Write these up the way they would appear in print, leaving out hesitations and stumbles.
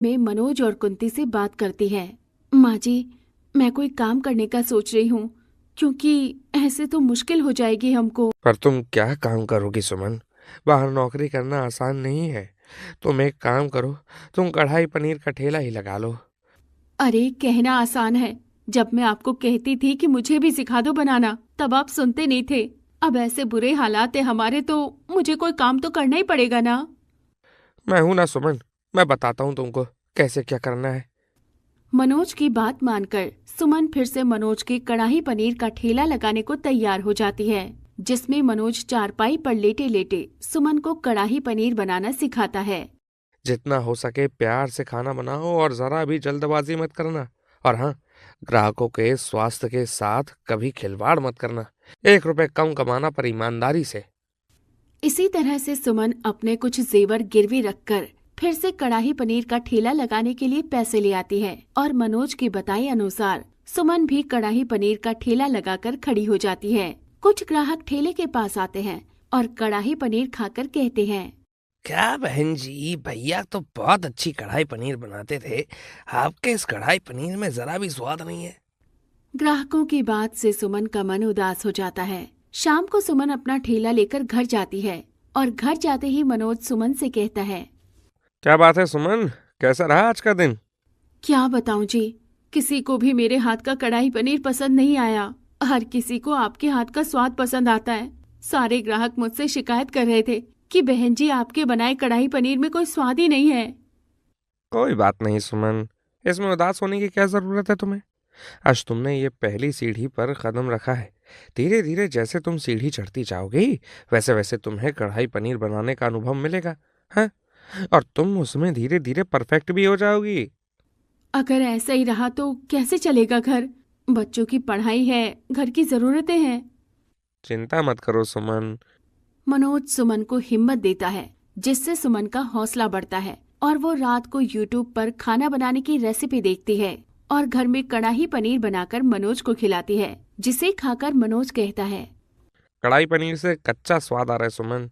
में मनोज और कुंती से बात करती है। माँ जी, मैं कोई काम करने का सोच रही हूँ, क्योंकि ऐसे तो मुश्किल हो जाएगी हमको। पर तुम क्या काम करोगी सुमन? बाहर नौकरी करना आसान नहीं है। तुम एक काम करो, तुम कढ़ाई पनीर का ठेला ही लगा लो। अरे, कहना आसान है। जब मैं आपको कहती थी कि मुझे भी सिखा दो बनाना, तब आप सुनते नहीं थे। अब ऐसे बुरे हालात है हमारे, तो मुझे कोई काम तो करना ही पड़ेगा ना। मैं हूं ना सुमन, मैं बताता हूँ तुमको कैसे क्या करना है। मनोज की बात मानकर सुमन फिर से मनोज के कढ़ाई पनीर का ठेला लगाने को तैयार हो जाती है, जिसमें मनोज चारपाई पर लेटे लेटे सुमन को कढ़ाई पनीर बनाना सिखाता है। जितना हो सके प्यार से खाना बनाओ और जरा भी जल्दबाजी मत करना। और हाँ, ग्राहकों के स्वास्थ्य के साथ कभी खिलवाड़ मत करना। 1 रुपए कम कमाना पर ईमानदारी से। इसी तरह से सुमन अपने कुछ जेवर गिरवी रखकर फिर से कढ़ाई पनीर का ठेला लगाने के लिए पैसे ले आती है, और मनोज के बताए अनुसार सुमन भी कढ़ाई पनीर का ठेला लगाकर खड़ी हो जाती है। कुछ ग्राहक ठेले के पास आते हैं और कढ़ाई पनीर खाकर कहते हैं, क्या बहन जी, भैया तो बहुत अच्छी कढ़ाई पनीर बनाते थे। आपके इस कढ़ाई पनीर में जरा भी स्वाद नहीं है। ग्राहकों की बात से सुमन का मन उदास हो जाता है। शाम को सुमन अपना ठेला लेकर घर जाती है, और घर जाते ही मनोज सुमन से कहता है, क्या बात है सुमन, कैसा रहा आज का दिन? क्या बताऊं जी, किसी को भी मेरे हाथ का कढ़ाई पनीर पसंद नहीं आया। हर किसी को आपके हाथ का स्वाद पसंद आता है। सारे ग्राहक मुझसे शिकायत कर रहे थे कि बहन जी, आपके बनाए कढ़ाई पनीर में कोई स्वाद ही नहीं है। कोई बात नहीं सुमन, इसमें उदास होने की क्या जरूरत है तुम्हें? आज तुमने ये पहली सीढ़ी पर कदम रखा है। धीरे धीरे जैसे तुम सीढ़ी चढ़ती जाओगी, वैसे वैसे तुम्हें कढ़ाई पनीर बनाने का अनुभव मिलेगा। हाँ, और तुम उसमें धीरे धीरे परफेक्ट भी हो जाओगी। अगर ऐसा ही रहा तो कैसे चलेगा घर? बच्चों की पढ़ाई है, घर की जरूरतें हैं। चिंता मत करो सुमन। मनोज सुमन को हिम्मत देता है, जिससे सुमन का हौसला बढ़ता है, और वो रात को यूट्यूब पर खाना बनाने की रेसिपी देखती है और घर में कढ़ाई पनीर बनाकर मनोज को खिलाती है, जिसे खाकर मनोज कहता है, कढ़ाई पनीर से कच्चा स्वाद आ रहा है सुमन।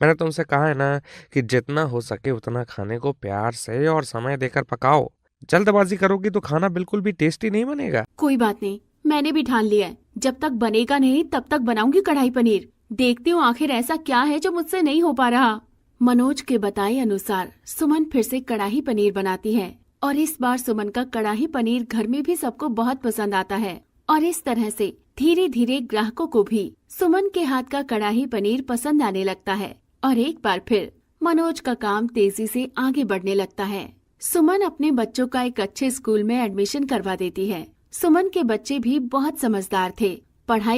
मैंने तुमसे कहा है ना कि जितना हो सके उतना खाने को प्यार से और समय देकर पकाओ। जल्दबाजी करोगी तो खाना बिल्कुल भी टेस्टी नहीं बनेगा। कोई बात नहीं, मैंने भी ठान लिया है, जब तक बनेगा नहीं तब तक बनाऊंगी कढ़ाई पनीर। देखती हूँ आखिर ऐसा क्या है जो मुझसे नहीं हो पा रहा। मनोज के बताए अनुसार सुमन फिर से कढ़ाई पनीर बनाती है, और इस बार सुमन का कढ़ाई पनीर घर में भी सबको बहुत पसंद आता है, और इस तरह से धीरे धीरे ग्राहकों को भी सुमन के हाथ का कढ़ाई पनीर पसंद आने लगता है, और एक बार फिर मनोज का काम तेजी से आगे बढ़ने लगता है। सुमन अपने बच्चों का एक अच्छे स्कूल में एडमिशन करवा देती है। सुमन के बच्चे भी बहुत समझदार थे। पढ़ाई